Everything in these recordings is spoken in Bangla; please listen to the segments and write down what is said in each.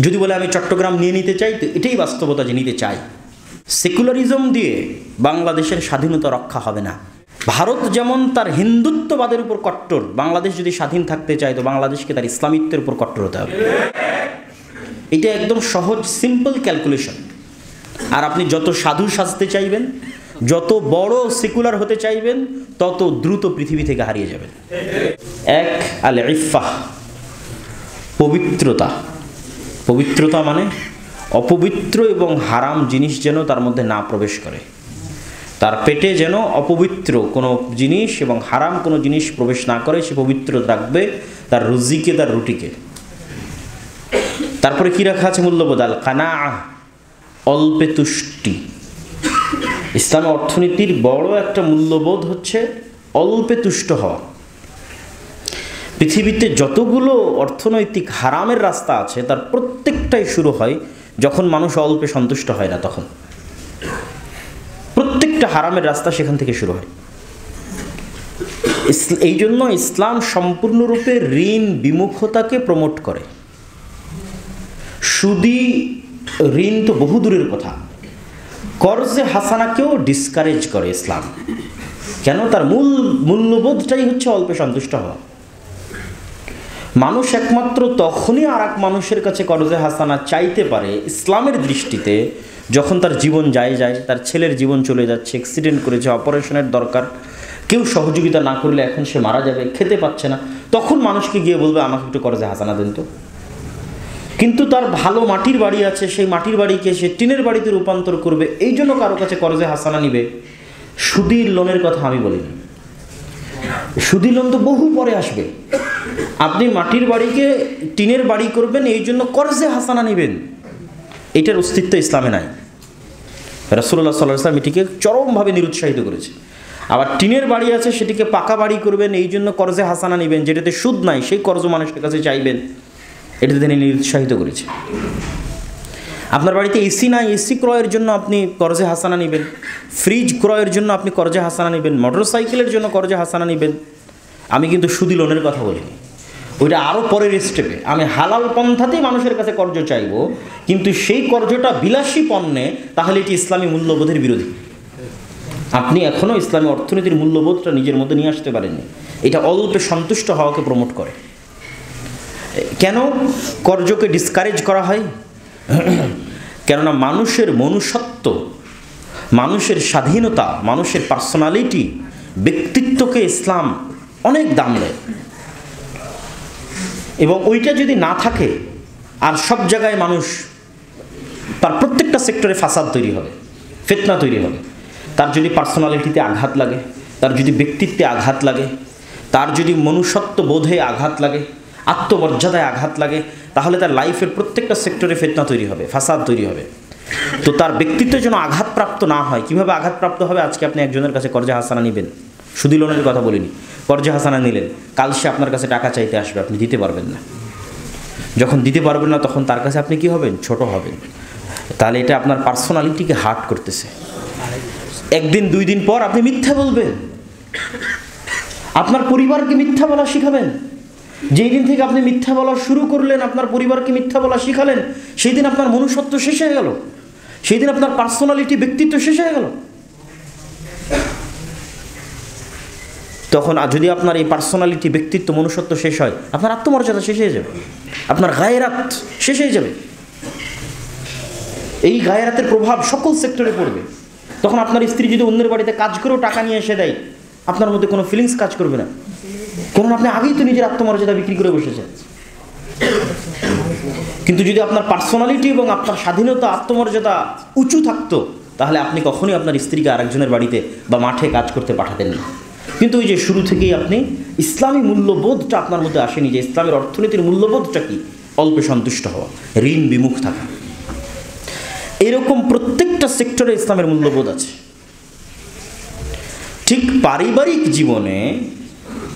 যদি বলে আমি চট্টগ্রাম নিয়ে নিতে চাই, তো এটাই বাস্তবতা যে নিতে চাই। সেকুলারিজম দিয়ে বাংলাদেশের স্বাধীনতা রক্ষা হবে না। ভারত যেমন তার হিন্দুত্ববাদের উপর কট্টর, বাংলাদেশ যদি স্বাধীন থাকতে চায় তো বাংলাদেশকে তার ইসলামিত্বের উপর কট্টর হতে হবে। এটা একদম সহজ সিম্পল ক্যালকুলেশন। আর আপনি যত সাধু সাজতে চাইবেন, যত বড় সেকুলার হতে চাইবেন, তত দ্রুত পৃথিবী থেকে হারিয়ে যাবেন। এক, আল ইফাহ, পবিত্রতা। পবিত্রতা মানে অপবিত্র এবং হারাম জিনিস যেন তার মধ্যে না প্রবেশ করে, তার পেটে যেন অপবিত্র কোনো জিনিস এবং হারাম কোনো জিনিস প্রবেশ না করে, সে পবিত্র রাখবে তার রুজিকে, তার রুটিকে। তারপরে কি রাখা আছে মূল্যবোধ? আল কানাআহ, অল্পে তুষ্টি। ইসলামী অর্থনীতির বড় একটা মূল্যবোধ হচ্ছে অল্পে তুষ্ট হওয়া। পৃথিবীতে যতগুলো অর্থনৈতিক হারামের রাস্তা আছে তার প্রত্যেকটাই শুরু হয় যখন মানুষ অল্পে সন্তুষ্ট হয় না, তখন প্রত্যেকটা হারামের রাস্তা সেখান থেকে শুরু হয়। এই জন্য ইসলাম সম্পূর্ণরূপে ঋণ বিমুখতাকে প্রমোট করে। সুদী ঋণ তো বহু দূরের কথা, কর্জে হাসানাকেও ডিসকারেজ করে ইসলাম। কেন? তার মূল্যবোধটাই হচ্ছে অল্পে সন্তুষ্ট হওয়া। মানুষ একমাত্র তখনই আর এক মানুষের কাছে কর্জে হাসানা চাইতে পারে ইসলামের দৃষ্টিতে, যখন তার জীবন যায়, তার ছেলের জীবন চলে যাচ্ছে, অ্যাক্সিডেন্ট করেছে, অপারেশনের দরকার, কেউ সহযোগিতা না করলে এখন সে মারা যাবে, খেতে পাচ্ছে না, তখন মানুষকে গিয়ে বলবে আমাকে একটু কর্জে হাসানা দেন তো। কিন্তু তার ভালো মাটির বাড়ি আছে, সেই মাটির বাড়িকে সে টিনের বাড়িতে রূপান্তর করবে, এই জন্য কারো কাছে কর্জে হাসানা নিবে। সুদীর লোনের কথা আমি বলিনি, সুদী লোন তো বহু পরে আসবে। আপনি মাটির বাড়িকে টিনের বাড়ি করবেন, এই জন্য কর্জে হাসানা নেবেন, এটার অস্তিত্ব ইসলামে নাই। রাসূলুল্লাহ সাল্লাল্লাহু আলাইহি ওয়াসাল্লাম এটিকে চরমভাবে নিরুৎসাহিত করেছে। আবার টিনের বাড়ি আছে, সেটিকে পাকা বাড়ি করবেন, এই জন্য কর্জে হাসানা নেবেন, যেটাতে সুদ নাই সেই কর্জ মানুষের কাছে চাইবেন, এটাতে তিনি নিরুৎসাহিত করেছে। আপনার বাড়িতে এসি নাই, এসি ক্রয়ের জন্য আপনি কর্জে হাসানা নেবেন, ফ্রিজ ক্রয়ের জন্য আপনি কর্জে হাসানা নেবেন, মোটরসাইকেলের জন্য কর্জে হাসানা নেবেন। আমি কিন্তু সুদী লোনের কথা বলিনি, ওইটা আরও পরের স্টেপে। আমি হালাল পন্থাতেই মানুষের কাছে কর্জ চাইব, কিন্তু সেই কর্জটা বিলাসী পণ্যে, তাহলে এটি ইসলামী মূল্যবোধের বিরোধী। আপনি এখনও ইসলামী অর্থনীতির মূল্যবোধটা নিজের মধ্যে নিয়ে আসতে পারেননি। এটা অল্পে সন্তুষ্ট হওয়াকে প্রমোট করে। কেন কর্জকে ডিসকারেজ করা হয়? কেননা মানুষের মনুষ্যত্ব, মানুষের স্বাধীনতা, মানুষের পার্সোনালিটি, ব্যক্তিত্বকে ইসলাম অনেক দাম দেয়। এবং ওইটা যদি না থাকে, আর সব জায়গায় মানুষ, তার প্রত্যেকটা সেক্টরে ফাসাদ তৈরি হবে, ফিতনা তৈরি হবে। তার যদি পার্সোনালিটিতে আঘাত লাগে, তার যদি ব্যক্তিত্বে আঘাত লাগে, তার যদি মনুষ্যত্ব বোধে আঘাত লাগে, আত্মমর্যাদায় আঘাত লাগে, তাহলে তার লাইফের প্রত্যেকটা সেক্টরে ফিতনা তৈরি হবে, ফাসাদ তৈরি হবে। তো তার ব্যক্তিত্বের জন্য আঘাতপ্রাপ্ত না হয়, কীভাবে আঘাতপ্রাপ্ত হবে? আজকে আপনি একজনের কাছে কর্জে হাসানা নেবেন, সুদী লোনের কথা বলিনি, কর্জে হাসানা নিলেন, কাল সে আপনার কাছে টাকা চাইতে আসবে, আপনি দিতে পারবেন না। যখন দিতে পারবেন না, তখন তার কাছে আপনি কি হবেন? ছোট হবেন। তাহলে এটা আপনার পার্সোনালিটিকে হার্ট করতেছে। একদিন দুই দিন পর আপনি মিথ্যা বলবেন, আপনার পরিবারকে মিথ্যা বলা শিখাবেন। যেই দিন থেকে আপনি মিথ্যা বলা শুরু করলেন, আপনার পরিবারকে মিথ্যা বলা শিখালেন, সেই দিন আপনার মনুষ্যত্ব শেষ হয়ে গেল, সেই দিন আপনার পার্সোনালিটি, ব্যক্তিত্ব শেষ হয়ে গেল। তখন যদি আপনার এই পার্সোনালিটি, ব্যক্তিত্ব, মনুষ্যত্ব শেষ হয়, আপনার আত্মমর্যাদা শেষ হয়ে যাবে, আপনার গায়রাত শেষ হয়ে যাবে। এই গায়রাতের প্রভাব সকল সেক্টরে পড়বে। তখন আপনার স্ত্রী যদি অন্যের বাড়িতে কাজ করেও টাকা নিয়ে এসে দেয়, আপনার মধ্যে কোনো ফিলিংস কাজ করবে না, কারণ আপনি আগেই তো নিজের আত্মমর্যাদা বিক্রি করে বসেছেন। কিন্তু যদি আপনার পার্সোনালিটি এবং আপনার স্বাধীনতা, আত্মমর্যাদা উঁচু থাকতো, তাহলে আপনি কখনোই আপনার স্ত্রীকে আরেকজনের বাড়িতে বা মাঠে কাজ করতে পাঠাতেন না। কিন্তু ওই যে শুরু থেকেই আপনি ইসলামী মূল্যবোধটা আপনার মধ্যে আসেনি, যে ইসলামের অর্থনীতির মূল্যবোধটা কি? অল্পে সন্তুষ্ট হওয়া, ঋণ বিমুখ থাকা। এরকম প্রত্যেকটা সেক্টরে ইসলামের মূল্যবোধ আছে। ঠিক পারিবারিক জীবনে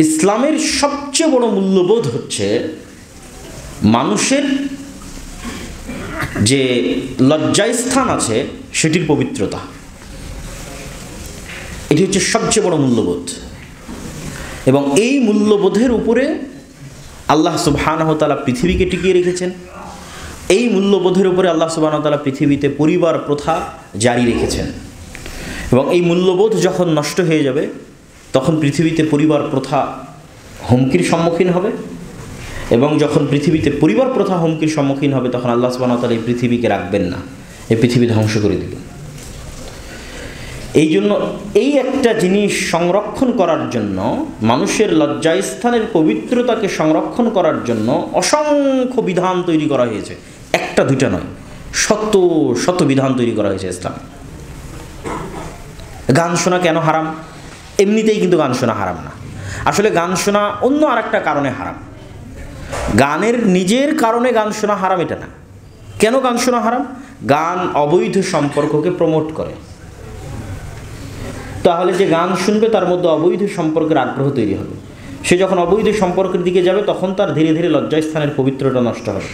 ইসলামের সবচেয়ে বড় মূল্যবোধ হচ্ছে মানুষের যে লজ্জাস্থান আছে সেটির পবিত্রতা। এটি হচ্ছে সবচেয়ে বড় মূল্যবোধ। এবং এই মূল্যবোধের উপরে আল্লাহ সুবহানাহু ওয়া তাআলা পৃথিবীকে টিকিয়ে রেখেছেন, এই মূল্যবোধের উপরে আল্লাহ সুবহানাহু ওয়া তাআলা পৃথিবীতে পরিবার প্রথা জারি রেখেছেন, এবং এই মূল্যবোধ যখন নষ্ট হয়ে যাবে তখন পৃথিবীতে পরিবার প্রথা হুমকির সম্মুখীন হবে, এবং যখন পৃথিবীতে পরিবার প্রথা হুমকির সম্মুখীন হবে তখন আল্লাহ সুবহানাহু ওয়া তাআলা এই পৃথিবীকে রাখবেন না, এই পৃথিবী ধ্বংস করে দেবেন। এই জন্য এই একটা জিনিস সংরক্ষণ করার জন্য, মানুষের লজ্জাস্থানের পবিত্রতাকে সংরক্ষণ করার জন্য অসংখ্য বিধান তৈরি করা হয়েছে, একটা দুইটা নয়, শত শত বিধান তৈরি করা হয়েছে ইসলাম। গান শোনা কেন হারাম? এমনিতেই কিন্তু গান শোনা হারাম না, আসলে গান শোনা অন্য আরেকটা কারণে হারাম। গানের নিজের কারণে গান শোনা হারাম এটা না। কেন গান শোনা হারাম? গান অবৈধ সম্পর্ককে প্রমোট করে। তাহলে যে গান শুনবে তার মধ্যে অবৈধ সম্পর্কের আগ্রহ তৈরি হবে, সে যখন অবৈধ সম্পর্কের দিকে যাবে তখন তার ধীরে ধীরে লজ্জাস্থানের পবিত্রতা নষ্ট হবে।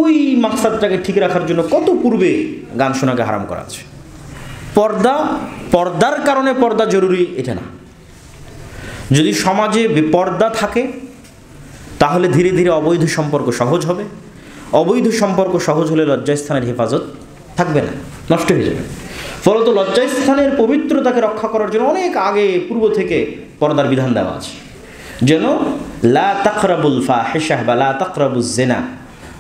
ওই মাকসাদটাকে ঠিক রাখার জন্য কত পূর্বে গান শোনাকে হারাম করা আছে। পর্দার কারণে পর্দা জরুরি এটা না। যদি সমাজে বেপর্দা থাকে তাহলে ধীরে ধীরে অবৈধ সম্পর্ক সহজ হবে, অবৈধ সম্পর্ক সহজ হলে লজ্জাস্থানের হেফাজত থাকবে না, নষ্ট হয়ে যাবে। ফলত লজ্জাস্থানের পবিত্রতাকে রক্ষা করার জন্য অনেক আগে পূর্ব থেকে পর্দার বিধান দেওয়া আছে, যেন লা তাকরাবুল ফাহিশাহ বা লা তাকরাবুজ জিনা,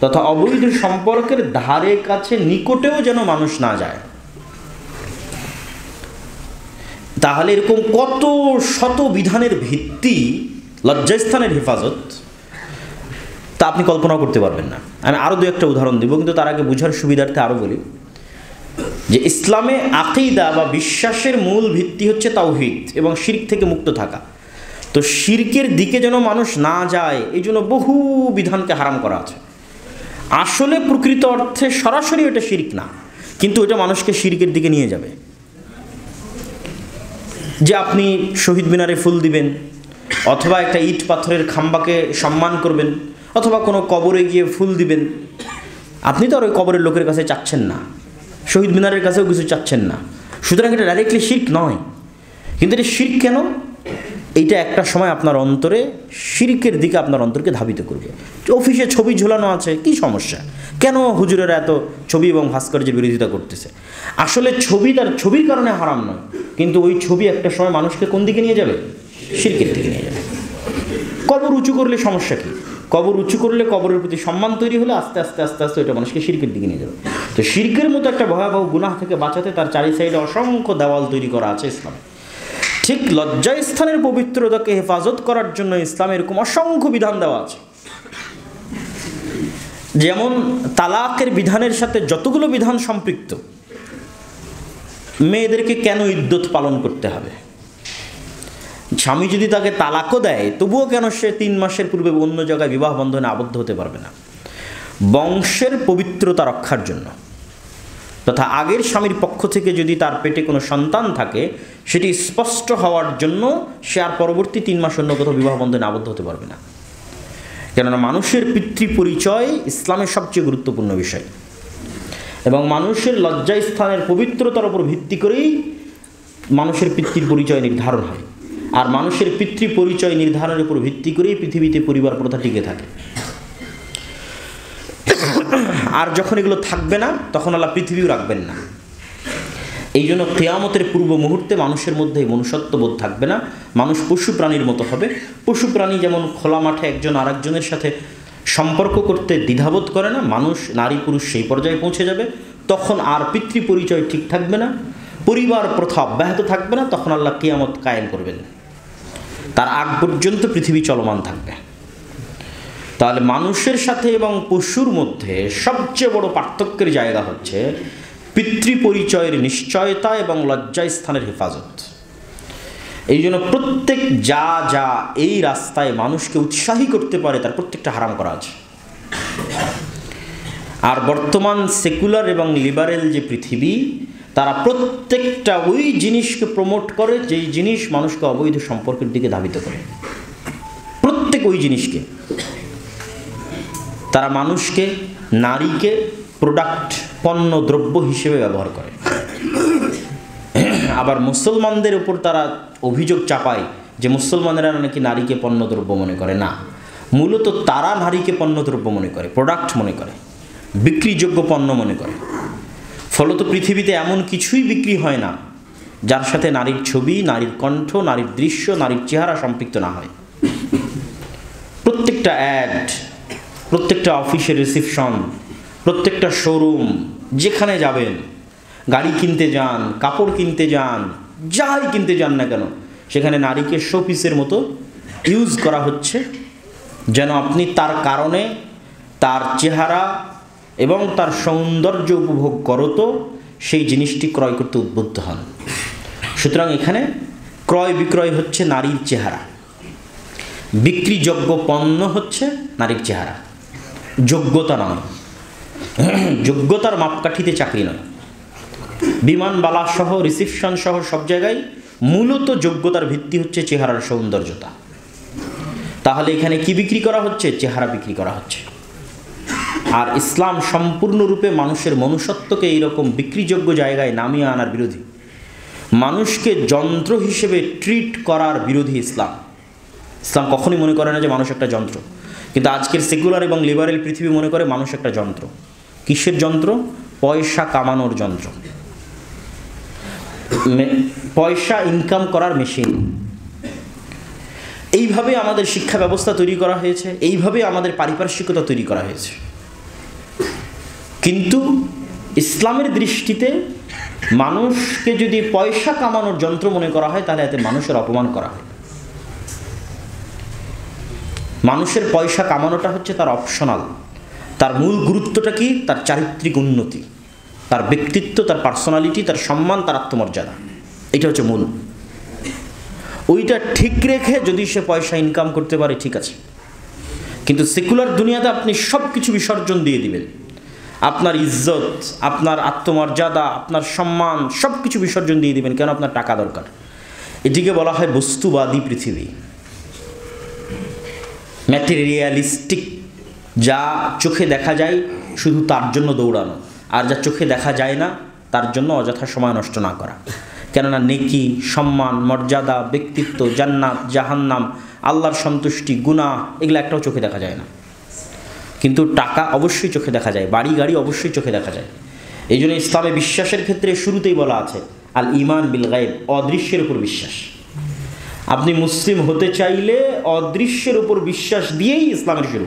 তথা অবৈধ সম্পর্কের ধারে কাছে নিকটেও যেন মানুষ না যায়। তাহলে এরকম কত শত বিধানের ভিত্তি লজ্জাস্থানের হেফাজত, তা আপনি কল্পনা করতে পারবেন না। আমি আরও দু একটা উদাহরণ দেব, কিন্তু তার আগে বোঝার সুবিধার্থে আরও বলি যে ইসলামে আকীদা বা বিশ্বাসের মূল ভিত্তি হচ্ছে তাওহীদ এবং শিরক থেকে মুক্ত থাকা। তো শিরকের দিকে যেন মানুষ না যায় এই জন্য বহু বিধানকে হারাম করা আছে। আসলে প্রকৃত অর্থে সরাসরি এটা শিরক না, কিন্তু এটা মানুষকে শিরকের দিকে নিয়ে যাবে। যে আপনি শহীদ মিনারে ফুল দিবেন, অথবা একটা ইট পাথরের খাম্বাকে সম্মান করবেন, অথবা কোনো কবরে গিয়ে ফুল দিবেন, আপনি তো আর ওই কবরের লোকের কাছে চাচ্ছেন না, শহীদ মিনারের কাছেও কিছু চাচ্ছেন না, সুতরাং এটা ডাইরেক্টলি শিরক নয়। কিন্তু এটা শিরক কেন? এইটা একটা সময় আপনার অন্তরে শিরকের দিকে আপনার অন্তরকে ধাবিত করবে। অফিসে ছবি ঝোলানো আছে, কি সমস্যা? কেন হুজুরেরা এত ছবি এবং ভাস্কর্যের বিরোধিতা করতেছে? আসলে ছবি তার ছবির কারণে হারাম নয়, কিন্তু ওই ছবি একটা সময় মানুষকে কোন দিকে নিয়ে যাবে? শিরকের দিকে নিয়ে যাবে। কবর উঁচু করলে সমস্যা কী? কবর উঁচু করলে কবরের প্রতি সম্মান তৈরি হলে আস্তে আস্তে আস্তে আস্তে ওইটা মানুষকে শিরকের দিকে নিয়ে যাবে। তো শিরকের মতো একটা ভয়াবহ গুনাহ থেকে বাঁচাতে তার চারি সাইডে অসংখ্য দেওয়াল তৈরি করা আছে ইসলামে। ঠিক লজ্জাস্থানের পবিত্রতাকে হেফাজত করার জন্য ইসলামে এরকম অসংখ্য বিধান দেওয়া আছে। যেমন তালাকের বিধানের সাথে যতগুলো বিধান সম্পৃক্ত, মেয়েদেরকে কেন ইদ্যত পালন করতে হবে? স্বামী যদি তাকে তালাকও দেয় তবুও কেন সে 3 মাসের পূর্বে অন্য জায়গায় বিবাহ বন্ধনে আবদ্ধ হতে পারবে না? বংশের পবিত্রতা রক্ষার জন্য, তথা আগের স্বামীর পক্ষ থেকে যদি তার পেটে কোনো সন্তান থাকে সেটি স্পষ্ট হওয়ার জন্য সে আর পরবর্তী 3 মাস অন্য কোথাও বিবাহ বন্ধনে আবদ্ধ হতে পারবে না। কেননা মানুষের পিতৃ পরিচয় ইসলামের সবচেয়ে গুরুত্বপূর্ণ বিষয়, এবং মানুষের লজ্জাস্থানের পবিত্রতার উপর ভিত্তি করেই মানুষের পিতৃ পরিচয় নির্ধারণ হয়, আর মানুষের পিতৃ পরিচয় নির্ধারণের উপর ভিত্তি করেই পৃথিবীতে পরিবার প্রথা টিকে থাকে। আর যখন এগুলো থাকবে না তখন আল্লাহ পৃথিবীও রাখবেন না। এই জন্য কিয়ামতের পূর্ব মুহূর্তে মানুষের মধ্যে মনুষ্যত্ববোধ থাকবে না, মানুষ পশু প্রাণীর মতো হবে। পশু প্রাণী যেমন খোলা মাঠে একজন আরেকজনের সাথে সম্পর্ক করতে দ্বিধাবোধ করে না, মানুষ নারী পুরুষ সেই পর্যায়ে পৌঁছে যাবে। তখন আর পিতৃ পরিচয় ঠিক থাকবে না, পরিবার প্রথা অব্যাহত থাকবে না, তখন আল্লাহ কিয়ামত কায়েম করবেন। তার আগ পর্যন্ত পৃথিবী চলমান থাকবে। তাহলে মানুষের সাথে এবং পশুর মধ্যে সবচেয়ে বড় পার্থক্যের জায়গা হচ্ছে পিতৃ পরিচয়ের নিশ্চয়তা এবং লজ্জাস্থানের হেফাজত। এই জন্য প্রত্যেক যা যা এই রাস্তায় মানুষকে উৎসাহী করতে পারে তার প্রত্যেকটা হারাম করা আছে। আর বর্তমান সেকুলার এবং লিবারেল যে পৃথিবী, তারা প্রত্যেকটা ওই জিনিসকে প্রমোট করে যেই জিনিস মানুষকে অবৈধ সম্পর্কের দিকে ধাবিত করে। প্রত্যেক ওই জিনিসকে তারা মানুষকে, নারীকে প্রোডাক্ট, পণ্য দ্রব্য হিসেবে ব্যবহার করে। আবার মুসলমানদের উপর তারা অভিযোগ চাপায় যে মুসলমানেরা নাকি নারীকে পণ্য দ্রব্য মনে করে। না, মূলত তারা নারীকে পণ্য দ্রব্য মনে করে, প্রোডাক্ট মনে করে। বিক্রিযোগ্য পণ্য মনে করে। ফলত পৃথিবীতে এমন কিছুই বিক্রি হয় না যার সাথে নারীর ছবি, নারীর কণ্ঠ, নারীর দৃশ্য, নারীর চেহারা সম্পৃক্ত না হয়। প্রত্যেকটা অ্যাড, প্রত্যেকটা অফিসের রিসিপশন, প্রত্যেকটা শোরুম, যেখানে যাবেন, গাড়ি কিনতে যান, কাপড় কিনতে যান, যাই কিনতে যান না কেন, সেখানে নারীকে শোপিসের মতো ইউজ করা হচ্ছে, যেন আপনি তার কারণে তার চেহারা এবং তার সৌন্দর্য উপভোগ করতো সেই জিনিসটি ক্রয় করতে উদ্বুদ্ধ হন। সুতরাং এখানে ক্রয় বিক্রয় হচ্ছে নারীর চেহারা, বিক্রিযোগ্য পণ্য হচ্ছে নারীর চেহারা, যোগ্যতা নয়, যোগ্যতার মাপকাঠিতে চাকরি নয়। বিমানবালা সহ, রিসিপশন সহ সব জায়গায় মূলত যোগ্যতার ভিত্তি হচ্ছে চেহারার সৌন্দর্যতা। তাহলে এখানে কি বিক্রি করা হচ্ছে? চেহারা বিক্রি করা হচ্ছে। আর ইসলাম সম্পূর্ণরূপে মানুষের মনুষ্যত্বকে এইরকম বিক্রিযোগ্য জায়গায় নামিয়ে আনার বিরোধী, মানুষকে যন্ত্র হিসেবে ট্রিট করার বিরোধী ইসলাম। ইসলাম কখনই মনে করে না যে মানুষ একটা যন্ত্র, কিন্তু আজকের সেকুলার এবং লিবারেল পৃথিবী মনে করে মানুষ একটা যন্ত্র। কিসের যন্ত্র? পয়সা কামানোর যন্ত্র, পয়সা ইনকাম করার মেশিন। এইভাবে আমাদের শিক্ষা ব্যবস্থা তৈরি করা হয়েছে, এইভাবে আমাদের পারিপার্শ্বিকতা তৈরি করা হয়েছে। কিন্তু ইসলামের দৃষ্টিতে মানুষকে যদি পয়সা কামানোর যন্ত্র মনে করা হয়, তাহলে এতে মানুষের অপমান করা হয়। মানুষের পয়সা কামানোটা হচ্ছে তার অপশনাল, তার মূল গুরুত্বটা কি? তার চারিত্রিক উন্নতি, তার ব্যক্তিত্ব, তার পার্সোনালিটি, তার সম্মান, তার আত্মমর্যাদা, এটা হচ্ছে মূল। ওইটা ঠিক রেখে যদি সে পয়সা ইনকাম করতে পারে, ঠিক আছে। কিন্তু সেকুলার দুনিয়াতে আপনি সব কিছু বিসর্জন দিয়ে দিবেন, আপনার ইজ্জত, আপনার আত্মমর্যাদা, আপনার সম্মান সব কিছু বিসর্জন দিয়ে দিবেন। কেন? আপনার টাকা দরকার। এটিকে বলা হয় বস্তুবাদী পৃথিবী, ম্যাটেরিয়ালিস্টিক। যা চোখে দেখা যায় শুধু তার জন্য দৌড়ানো, আর যা চোখে দেখা যায় না তার জন্য অযথা সময় নষ্ট না করা। কেননা নেকি, সম্মান, মর্যাদা, ব্যক্তিত্ব, জান্নাত, জাহান্নাম, আল্লাহর সন্তুষ্টি, গুনাহ, এগুলো একটাও চোখে দেখা যায় না। কিন্তু টাকা অবশ্যই চোখে দেখা যায়, বাড়ি গাড়ি অবশ্যই চোখে দেখা যায়। এই জন্য ইসলামে বিশ্বাসের ক্ষেত্রে শুরুতেই বলা আছে আল ইমান বিল গায়ব, অদৃশ্যের উপর বিশ্বাস। আপনি মুসলিম হতে চাইলে অদৃশ্যের উপর বিশ্বাস দিয়েই ইসলামের শুরু।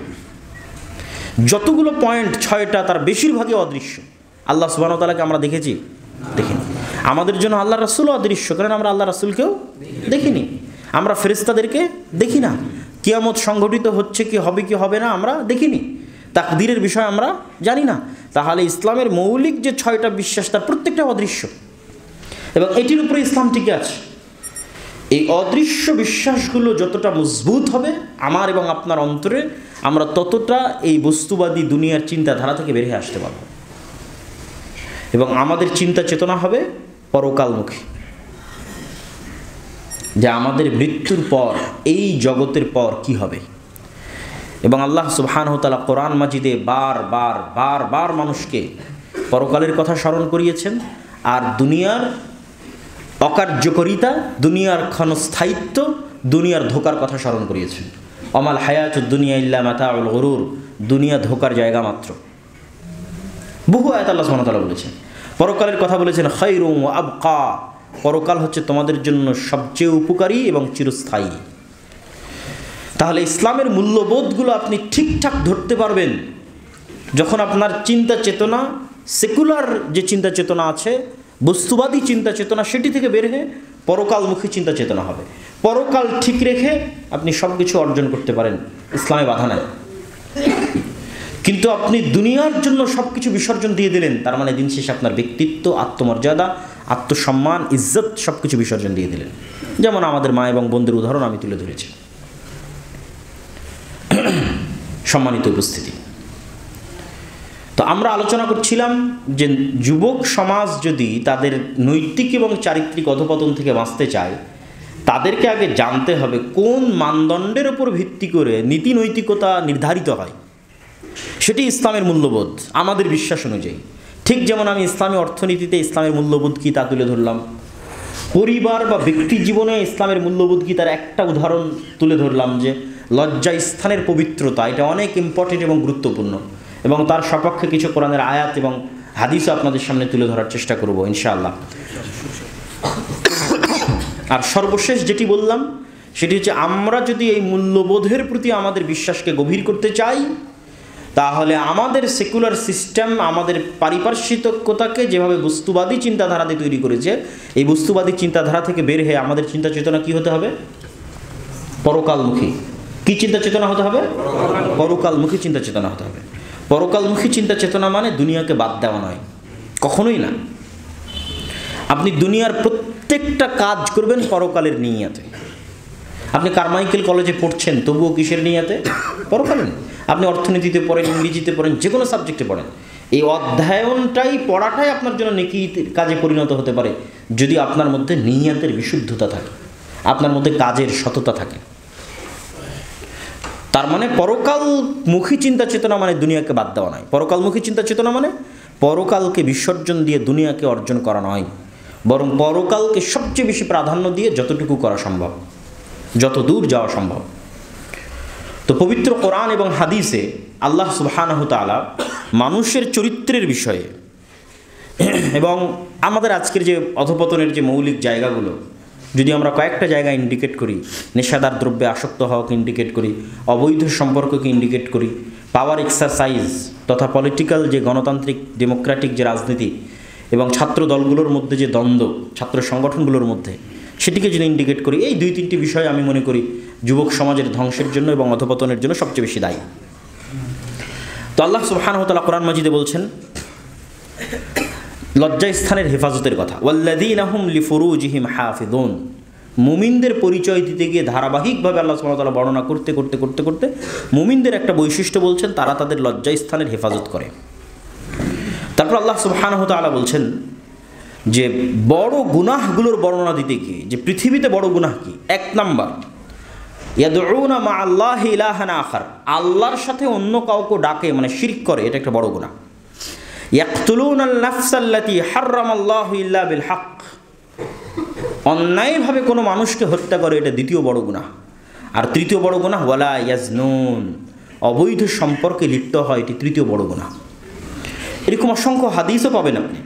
যতগুলো পয়েন্ট, 6টা, তার বেশিরভাগই অদৃশ্য। আল্লাহ সুবহানাহু ওয়া তাআলাকে আমরা দেখেছি? দেখিনি। আমাদের জন্য আল্লাহ রাসূলও অদৃশ্য, কারণ আমরা আল্লাহ রাসূলকেও দেখিনি, আমরা ফেরেশতাদেরকে দেখি না, কিয়ামত সংঘটিত হচ্ছে কি হবে কি হবে না আমরা দেখিনি, তাকদীরের বিষয় আমরা জানি না। তাহলে ইসলামের মৌলিক যে 6টা বিশ্বাস, তার প্রত্যেকটা অদৃশ্য, এবং এটির উপরে ইসলাম টিকে আছে। এই অদৃশ্য বিশ্বাসগুলো যতটা মজবুত হবে আমার এবং আপনার অন্তরে, আমরা ততটা এই বস্তুবাদী দুনিয়ার চিন্তাধারা থেকে বেরিয়ে আসতে পারব, এবং আমাদের চিন্তা চেতনা হবে পরকালমুখী, যে আমাদের মৃত্যুর পর এই জগতের পর কি হবে। এবং আল্লাহ সুবহানাহু ওয়া তাআলা কোরআন মাজিদে বারবার মানুষকে পরকালের কথা স্মরণ করিয়েছেন, আর দুনিয়ার অকার্যকরিতা, দুনিয়ার ক্ষণস্থায়িত্ব, দুনিয়ার ধোকার কথা স্মরণ করিয়েছেন। অমাল হায়াতুদ দুনিয়া ইল্লা মাতাউল গুরুর, দুনিয়া ধোকার জায়গা মাত্র। বহু আয়াত আল্লাহ সুবহানাহু ওয়া তাআলা বলেছেন। পরকালের কথা বলেছেন খায়রুম ওয়া আবকা, পরকাল হচ্ছে তোমাদের জন্য সবচেয়ে উপকারী এবং চিরস্থায়ী। তাহলে ইসলামের মূল্যবোধগুলো আপনি ঠিকঠাক ধরতে পারবেন যখন আপনার চিন্তা চেতনা, সেকুলার যে চিন্তা চেতনা আছে, বস্তুবাদী চিন্তা চেতনা, সেটি থেকে বের হয়ে পরকালমুখী চিন্তা চেতনা হবে। পরকাল ঠিক রেখে আপনি সব কিছু অর্জন করতে পারেন, ইসলামে বাধা নাই। কিন্তু আপনি দুনিয়ার জন্য সব কিছু বিসর্জন দিয়ে দিলেন, তার মানে দিন শেষে আপনার ব্যক্তিত্ব, আত্মমর্যাদা, আত্মসম্মান, ইজ্জত সব কিছু বিসর্জন দিয়ে দিলেন। যেমন আমাদের মা এবং বোনদের উদাহরণ আমি তুলে ধরেছি। সম্মানিত উপস্থিতি, তো আমরা আলোচনা করছিলাম যে যুবক সমাজ যদি তাদের নৈতিক এবং চারিত্রিক অধপতন থেকে বাঁচতে চায়, তাদেরকে আগে জানতে হবে কোন মানদণ্ডের উপর ভিত্তি করে নীতি নৈতিকতা নির্ধারিত হয়। সেটি ইসলামের মূল্যবোধ আমাদের বিশ্বাস অনুযায়ী। ঠিক যেমন আমি ইসলামী অর্থনীতিতে ইসলামের মূল্যবোধ কী তা তুলে ধরলাম, পরিবার বা ব্যক্তি জীবনে ইসলামের মূল্যবোধ কী তার একটা উদাহরণ তুলে ধরলাম, যে লজ্জা স্থানের পবিত্রতা, এটা অনেক ইম্পর্টেন্ট এবং গুরুত্বপূর্ণ। এবং তার সপক্ষে কিছু কোরআনের আয়াত এবং হাদিসও আপনাদের সামনে তুলে ধরার চেষ্টা করব ইনশাআল্লাহ। আর সর্বশেষ যেটি বললাম সেটি হচ্ছে, আমরা যদি এই মূল্যবোধের প্রতি আমাদের বিশ্বাসকে গভীর করতে চাই, তাহলে আমাদের সেকুলার সিস্টেম আমাদের পারিপার্শ্বিকতাকে যেভাবে বস্তুবাদী চিন্তাধারা দিয়ে তৈরি করেছে, এই বস্তুবাদী চিন্তাধারা থেকে বের হয়ে আমাদের চিন্তা চেতনা কী হতে হবে? পরকালমুখী। কি চিন্তা চেতনা হতে হবে? পরকালমুখী চিন্তা চেতনা হতে হবে। পরকালমুখী চিন্তা চেতনা মানে দুনিয়াকে বাদ দেওয়া নয়, কখনোই না। আপনি দুনিয়ার প্রত্যেকটা কাজ করবেন পরকালের নিয়াতে। আপনি কারমাইকেল কলেজে পড়ছেন, তবুও কিসের নিয়াতে? পরকালের। আপনি অর্থনীতিতে পড়েন, ইংরেজিতে পড়েন, যে কোনো সাবজেক্টে পড়েন, এই অধ্যয়নটাই, পড়াটাই আপনার জন্য নেকির কাজে পরিণত হতে পারে যদি আপনার মধ্যে নিয়াতের বিশুদ্ধতা থাকে, আপনার মধ্যে কাজের সততা থাকে। তার মানে পরকালমুখী চিন্তা চেতনা মানে দুনিয়াকে বাদ দেওয়া নয়। পরকালমুখী চিন্তা চেতনা মানে পরকালকে বিসর্জন দিয়ে দুনিয়াকে অর্জন করা নয়, বরং পরকালকে সবচেয়ে বেশি প্রাধান্য দিয়ে যতটুকু করা সম্ভব, যত দূর যাওয়া সম্ভব। তো পবিত্র কোরআন এবং হাদিসে আল্লাহ সুবহানাহু তাআলা মানুষের চরিত্রের বিষয়ে এবং আমাদের আজকের যে অধপতনের যে মৌলিক জায়গাগুলো, যদি আমরা কয়েকটা জায়গা ইন্ডিকেট করি, নেশাদার দ্রব্যে আসক্ত হওয়াকে ইন্ডিকেট করি, অবৈধ সম্পর্ককে ইন্ডিকেট করি, পাওয়ার এক্সারসাইজ তথা পলিটিক্যাল যে গণতান্ত্রিক ডেমোক্রেটিক যে রাজনীতি এবং ছাত্র দলগুলোর মধ্যে যে দ্বন্দ্ব, ছাত্র সংগঠনগুলোর মধ্যে, সেটিকে যদি ইন্ডিকেট করি, এই 2-3টি বিষয় আমি মনে করি যুবক সমাজের ধ্বংসের জন্য এবং অধপতনের জন্য সবচেয়ে বেশি দায়ী। তো আল্লাহ সুবহানাহু ওয়া তাআলা কোরআন মাজিদে বলছেন লজ্জাস্থানের হেফাজতের কথা, ওয়াল্লাযীনা হুম লিফুরুজিহিম হাফিযুন। মুমিনদের পরিচয় দিতে গিয়ে ধারাবাহিকভাবে আল্লাহ সুবহানাহু ওয়া তাআলা বর্ণনা করতে মুমিনদের একটা বৈশিষ্ট্য বলছেন, তারা তাদের লজ্জাস্থানের হেফাজত করে। তারপর আল্লাহ সুবহানাহু ওয়া তাআলা বলছেন যে বড় গুনাহগুলোর বর্ণনা দিতে গিয়ে, যে পৃথিবীতে বড় গুনাহ কি, 1 নাম্বার ইয়াদউনা মা আল্লাহি ইলাহান আখার, আল্লাহর সাথে অন্য কাউকে ডাকে, মানে শিরক করে, এটা একটা বড় গুনাহ। ইয়াকতুলুনাল নাফসাল্লাতী হারামাল্লাহু ইল্লা বিল হক, অন্যায়ভাবে কোনো মানুষকে হত্যা করে, এটা দ্বিতীয় বড় গুনাহ। আর তৃতীয় বড় গুনাহ ওয়ালা ইয়াজনুন, অবৈধ সম্পর্কে লিপ্ত হয়, এটি তৃতীয় বড় গুনাহ। এরকম অসংখ্য হাদিসও পাবেন আপনি,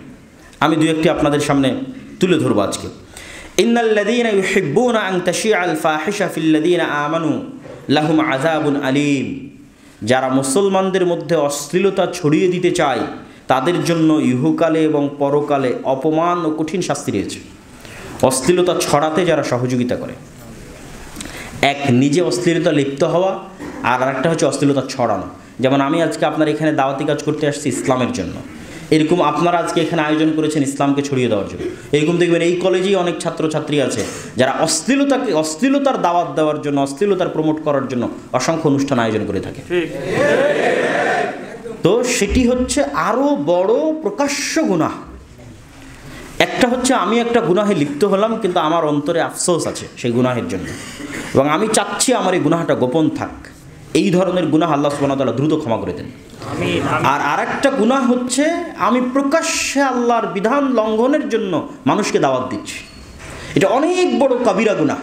আমি 2-1টি আপনাদের সামনে তুলে ধরবো আজকে। ইন্নাল্লাযীনা ইউহিব্বুনা আন তাশিআল ফাহিশা ফিল্লাযীনা আমানু লাহুম আযাবুন আলীম, যারা মুসলমানদের মধ্যে অশ্লীলতা ছড়িয়ে দিতে চায় তাদের জন্য ইহকালে এবং পরকালে অপমান ও কঠিন শাস্তি রয়েছে। অশ্লীলতা ছড়াতে যারা সহযোগিতা করে, এক নিজে অশ্লীলতা লিপ্ত হওয়া, আর আরেকটা হচ্ছে অশ্লীলতা ছড়ানো। যেমন আমি আজকে আপনার এখানে দাওয়াতি কাজ করতে আসছি ইসলামের জন্য, এরকম আপনারা আজকে এখানে আয়োজন করেছেন ইসলামকে ছড়িয়ে দেওয়ার জন্য। এরকম দেখবেন এই কলেজেই অনেক ছাত্রছাত্রী আছে যারা অশ্লীলতার দাওয়াত দেওয়ার জন্য, অশ্লীলতার প্রমোট করার জন্য অসংখ্য অনুষ্ঠান আয়োজন করে থাকে। তো সেটি হচ্ছে আরও বড় প্রকাশ্য গুনাহ। একটা হচ্ছে আমি একটা গুনাহে লিপ্ত হলাম, কিন্তু আমার অন্তরে আফসোস আছে সেই গুনাহের জন্য, এবং আমি চাচ্ছি আমার এই গুনাহটা গোপন থাক। এই ধরনের গুনাহ আল্লাহ সুবহানাহু ওয়া তাআলা দ্রুত ক্ষমা করে দেন। আর আরেকটা গুনাহ হচ্ছে আমি প্রকাশ্যে আল্লাহর বিধান লঙ্ঘনের জন্য মানুষকে দাওয়াত দিচ্ছি, এটা অনেক বড় কাবিরা গুনাহ,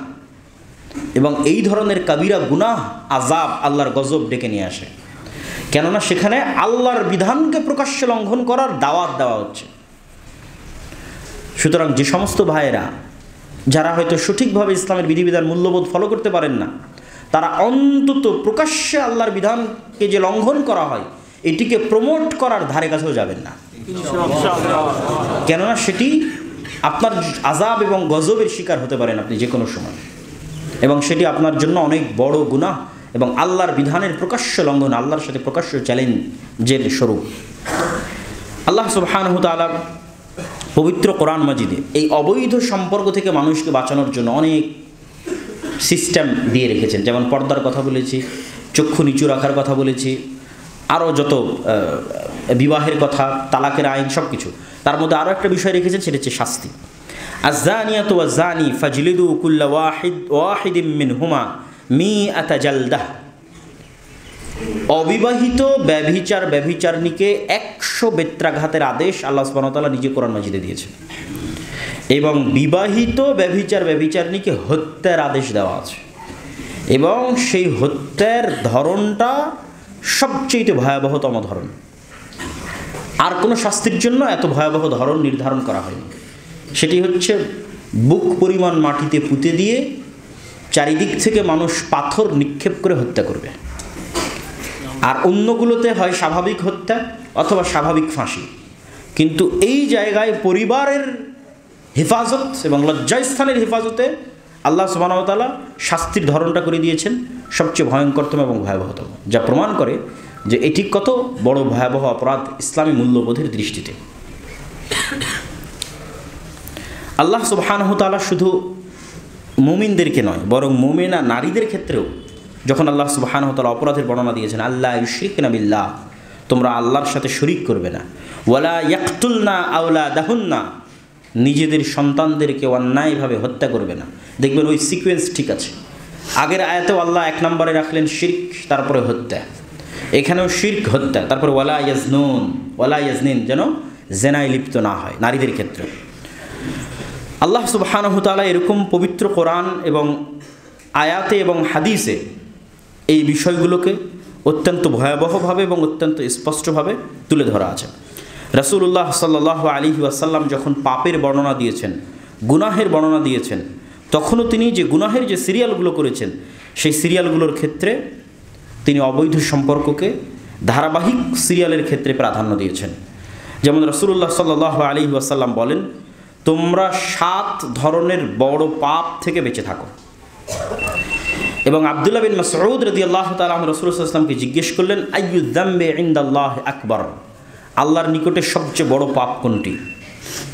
এবং এই ধরনের কাবিরা গুনাহ আযাব, আল্লাহর গজব ডেকে নিয়ে আসে। কেননা সেখানে আল্লাহর বিধানকে প্রকাশ্যে লঙ্ঘন করার দাওয়াত দেওয়া হচ্ছে। সুতরাং যে সমস্ত ভাইয়েরা যারা হয়তো সঠিকভাবে ইসলামের বিধিবিধান মূল্যবোধ ফলো করতে পারেন না, তারা অন্তত প্রকাশ্যে আল্লাহর বিধানকে যে লঙ্ঘন করা হয় এটিকে প্রমোট করার ধারে কাছেও যাবেন না, কেননা সেটি আপনার আযাব এবং গজবের শিকার হতে পারেন আপনি যে কোনো সময়, এবং সেটি আপনার জন্য অনেক বড় গুনাহ এবং আল্লাহর বিধানের প্রকাশ্য লঙ্ঘন, আল্লাহর সাথে প্রকাশ্য চ্যালেঞ্জের স্বরূপ। আল্লাহ সুবহানাহু ওয়া তাআলা পবিত্র কোরআন মাজিদে এই অবৈধ সম্পর্ক থেকে মানুষকে বাঁচানোর জন্য অনেক সিস্টেম দিয়ে রেখেছেন। যেমন পর্দার কথা বলেছি, চক্ষু নিচু রাখার কথা বলেছি, আরও যত বিবাহের কথা, তালাকের আইন, সব কিছু। তার মধ্যে আরও একটা বিষয় রেখেছেন, সেটা হচ্ছে শাস্তি। আয-যানিয়াতু ওয়াজ-যানি ফাজলিদু কুল্লা ওয়াহিদিম মিনহুমা মিআতা জালদাহ, অবিবাহিত ব্যভিচারণীকে 100 বেত্রাঘাতের আদেশ আল্লাহ সুবহানাহু ওয়া তাআলা নিজে কোরআন মাজিদে দিয়েছেন, এবং বিবাহিত ব্যভিচারণীকে হত্যার আদেশ দেওয়া আছে, এবং সেই হত্যার ধরনটা সবচেয়ে ভয়াবহতম ধরন। আর কোনো শাস্তির জন্য এত ভয়াবহ ধরন নির্ধারণ করা হয়নি। সেটি হচ্ছে বুক পরিমাণ মাটিতে পুঁতে দিয়ে চারিদিক থেকে মানুষ পাথর নিক্ষেপ করে হত্যা করবে। আর অন্যগুলোতে হয় স্বাভাবিক হত্যা অথবা স্বাভাবিক ফাঁসি। কিন্তু এই জায়গায় পরিবারের হেফাজত এবং লজ্জাস্থানের হেফাজতে আল্লাহ সুবহানাহু ওয়া তাআলা শাস্তির ধরনটা করে দিয়েছেন সবচেয়ে ভয়ঙ্করতম এবং ভয়াবহতম, যা প্রমাণ করে যে এটি কত বড় ভয়াবহ অপরাধ ইসলামী মূল্যবোধের দৃষ্টিতে। আল্লাহ সুবহানাহু ওয়া তাআলা শুধু মুমিনদেরকে নয়, বরং মুমিনা নারীদের ক্ষেত্রেও যখন আল্লাহ সুবহানাহু ওয়া তাআলা অপরাধের বর্ণনা দিয়েছেন, আল্লাহ ইউশরিকনা বিল্লাহ, তোমরা আল্লাহর সাথে শরিক করবে না, ওয়ালা ইয়াকতুলনা আওলাদাহুন্না, নিজেদের সন্তানদেরকে অন্যায়ভাবে হত্যা করবে না। দেখবেন ওই সিকোয়েন্স ঠিক আছে। আগের আয়াতেও আল্লাহ 1 নম্বরে রাখলেন শিরক, তারপরে হত্যা। এখানেও শিরক, হত্যা, তারপরে ওয়ালা ইয়াজনুন, ওয়ালা ইয়াজনিন, যেন জেনায় লিপ্ত না হয় নারীদের ক্ষেত্রে। আল্লাহ সুবহানাহু ওয়া তাআলা এরকম পবিত্র কোরআন এবং আয়াতে এবং হাদিসে এই বিষয়গুলোকে অত্যন্ত ভয়াবহভাবে এবং অত্যন্ত স্পষ্টভাবে তুলে ধরা আছে। রাসূলুল্লাহ সাল্লাল্লাহু আলাইহি ওয়াসাল্লাম যখন পাপের বর্ণনা দিয়েছেন, গুনাহের বর্ণনা দিয়েছেন, তখনও তিনি যে গুনাহের যে সিরিয়ালগুলো করেছেন সেই সিরিয়ালগুলোর ক্ষেত্রে তিনি অবৈধ সম্পর্ককে ধারাবাহিক সিরিয়ালের ক্ষেত্রে প্রাধান্য দিয়েছেন। যেমন রাসূলুল্লাহ সাল্লাল্লাহু আলাইহি ওয়াসাল্লাম বলেন, তোমরা 7 ধরনের বড় পাপ থেকে বেঁচে থাকো। এবং আব্দুল্লাহ বিন মাসউদ রাদিয়াল্লাহু তাআলা রাসূলুল্লাহ সাল্লাল্লাহু আলাইহি ওয়াসাল্লামকে জিজ্ঞেস করলেন, আইয়ু যামবি ইনদাল্লাহি আকবার, আল্লাহর নিকটে সবচেয়ে বড় পাপ কোনটি?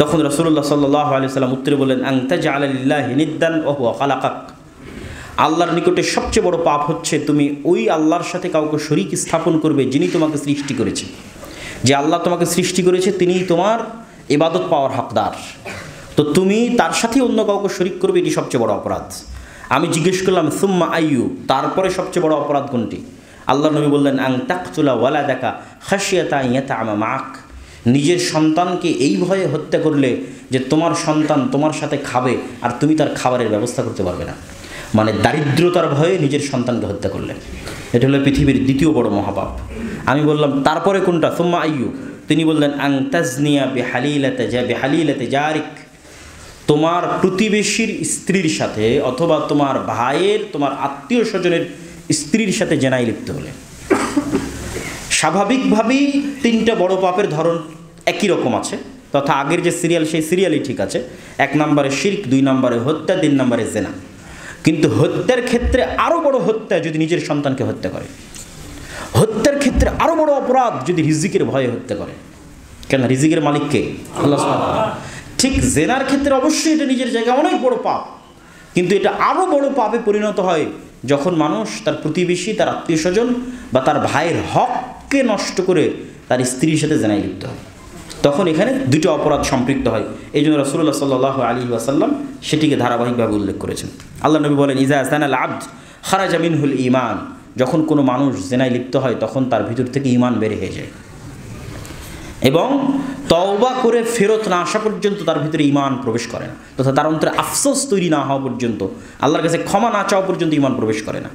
তখন রাসূলুল্লাহ সাল্লাল্লাহু আলাইহি ওয়াসাল্লাম উত্তরে বললেন, আন তাজআলা লিল্লাহি নিদ্দান ওয়া হুয়া খালাকাক, আল্লাহর নিকটে সবচেয়ে বড় পাপ হচ্ছে তুমি ওই আল্লাহর সাথে কাউকে শরীক স্থাপন করবে যিনি তোমাকে সৃষ্টি করেছে। যে আল্লাহ তোমাকে সৃষ্টি করেছে তিনিই তোমার ইবাদত পাওয়ার হকদার, তো তুমি তার সাথে অন্য কাউকে শরীক করবে, এটি সবচেয়ে বড় অপরাধ। আমি জিজ্ঞেস করলাম, সুম্মা আইয়ু, তারপরে সবচেয়ে বড় অপরাধ কোনটি? আল্লাহ নবী বললেন, আন তাকতুলা ওয়ালাদাকা খাশিয়াতা আন ইয়াতাআমা মাক, নিজের সন্তানকে এই ভয়ে হত্যা করলে যে তোমার সন্তান তোমার সাথে খাবে আর তুমি তার খাবারের ব্যবস্থা করতে পারবে না। মানে দারিদ্রতার ভয়ে নিজের সন্তানকে হত্যা করলে, এটা হলো পৃথিবীর দ্বিতীয় বড় মহাপাপ। আমি বললাম, তারপরে কোনটা? সুম্মা আইয়ু, তিনি বললেন, আন তাজনিয়া বিহালিলাতি জারিক, তোমার প্রতিবেশীর স্ত্রীর সাথে অথবা তোমার ভাইয়ের, তোমার আত্মীয় স্বজনের স্ত্রীর সাথে জেনায় লিপ্ত হলে। স্বাভাবিকভাবেই 3টা বড় পাপের ধরন একই রকম আছে, তথা আগের যে সিরিয়াল সেই সিরিয়ালই ঠিক আছে। 1 নম্বরে শিরক, 2 নম্বরে হত্যা, 3 নম্বরে জেনা। কিন্তু হত্যার ক্ষেত্রে আরও বড় হত্যা যদি নিজের সন্তানকে হত্যা করে। হত্যার ক্ষেত্রে আরও বড় অপরাধ যদি রিজিকের ভয়ে হত্যা করে। কেন? রিজিকের মালিককে আল্লাহ সুবহানাহু ওয়া তাআলা। ঠিক জেনার ক্ষেত্রে অবশ্যই এটা নিজের জায়গায় অনেক বড় পাপ, কিন্তু এটা আরও বড় পাপে পরিণত হয় যখন মানুষ তার প্রতিবেশী, তার আত্মীয় স্বজন বা তার ভাইয়ের হককে নষ্ট করে তার স্ত্রীর সাথে জেনায় লিপ্ত হয়। তখন এখানে 2টা অপরাধ সম্পৃক্ত হয়। এই জন্য রাসূলুল্লাহ সাল্লাল্লাহু আলাইহি ওয়াসাল্লাম সেটিকে ধারাবাহিকভাবে উল্লেখ করেছেন। আল্লাহ নবী বলেন, ইজা জানাল আবদ খারাজা মিনহুল ঈমান, যখন কোনো মানুষ জেনায় লিপ্ত হয় তখন তার ভিতর থেকে ঈমান বের হয়ে যায় এবং তওবা করে ফেরত না আসা পর্যন্ত তার ভিতরে ঈমান প্রবেশ করে না, তথা তার অন্তরে আফসোস তৈরি না হওয়া পর্যন্ত, আল্লাহর কাছে ক্ষমা না চাওয়া পর্যন্ত ঈমান প্রবেশ করে না।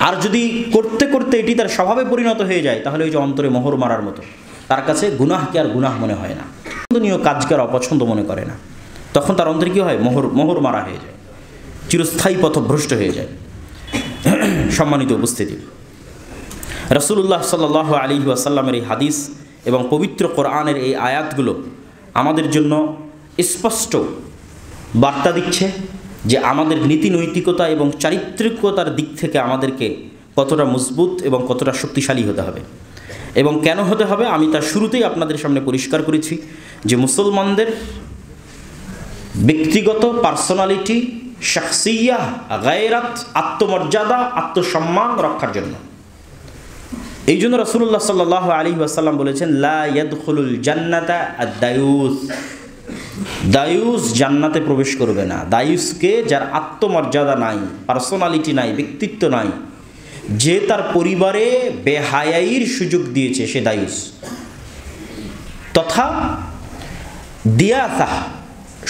আর যদি করতে করতে এটি তার স্বভাবে পরিণত হয়ে যায় তাহলে ওই যে অন্তরে মোহর মারার মতো, তার কাছে গুনাহকে আর গুনাহ মনে হয় না, পছন্দনীয় কাজকে আর অপছন্দ মনে করে না। তখন তার অন্তরে কী হয়? মোহর মারা হয়ে যায়, চিরস্থায়ী পথভ্রষ্ট হয়ে যায়। সম্মানিত উপস্থিতি, রাসূলুল্লাহ সাল্লাল্লাহু আলাইহি ওয়াসাল্লামের এই হাদিস এবং পবিত্র কোরআনের এই আয়াতগুলো আমাদের জন্য স্পষ্ট বার্তা দিচ্ছে যে আমাদের নীতি নৈতিকতা এবং চারিত্রিকতার দিক থেকে আমাদেরকে কতটা মজবুত এবং কতটা শক্তিশালী হতে হবে। এবং কেন হতে হবে আমি তার শুরুতেই আপনাদের সামনে পরিষ্কার করেছি যে মুসলমানদের ব্যক্তিগত পার্সোনালিটি, শাখসিয়া, গায়রাত, আত্মমর্যাদা, আত্মসম্মান রক্ষার জন্য। এই জন্য রাসূলুল্লাহ সাল্লাল্লাহু আলাইহি ওয়াসাল্লাম বলেছেন, লা ইয়াদখুলুল জান্নাতা আদ-দায়ুস, দায়ুস জান্নাতে প্রবেশ করবে না। দায়ুসকে, যার আত্মমর্যাদা নাই, পার্সোনালিটি নাই, ব্যক্তিত্ব নাই, যে তার পরিবারে বেহায়াইর সুযোগ দিয়েছে সে দায়ুস। তথা দিয়াসা,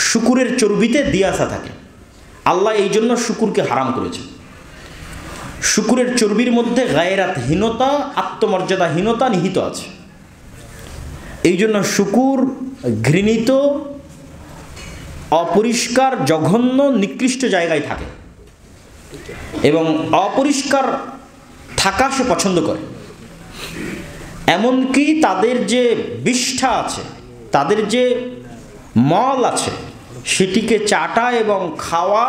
শুকুরের চর্বিতে দিয়াসা থাকে। আল্লাহ এই জন্য শুকুরকে হারাম করেছে। শুকুরের চর্বির মধ্যে গায়রাতহীনতা, আত্মমর্যাদাহীনতা নিহিত আছে। এই জন্য শুকুর ঘৃণিত, অপরিষ্কার, জঘন্য, নিকৃষ্ট জায়গায় থাকে এবং অপরিষ্কার থাকা সে পছন্দ করে। এমনকি তাদের যে বিষ্ঠা আছে, তাদের যে মল আছে, সেটিকে চাটা এবং খাওয়া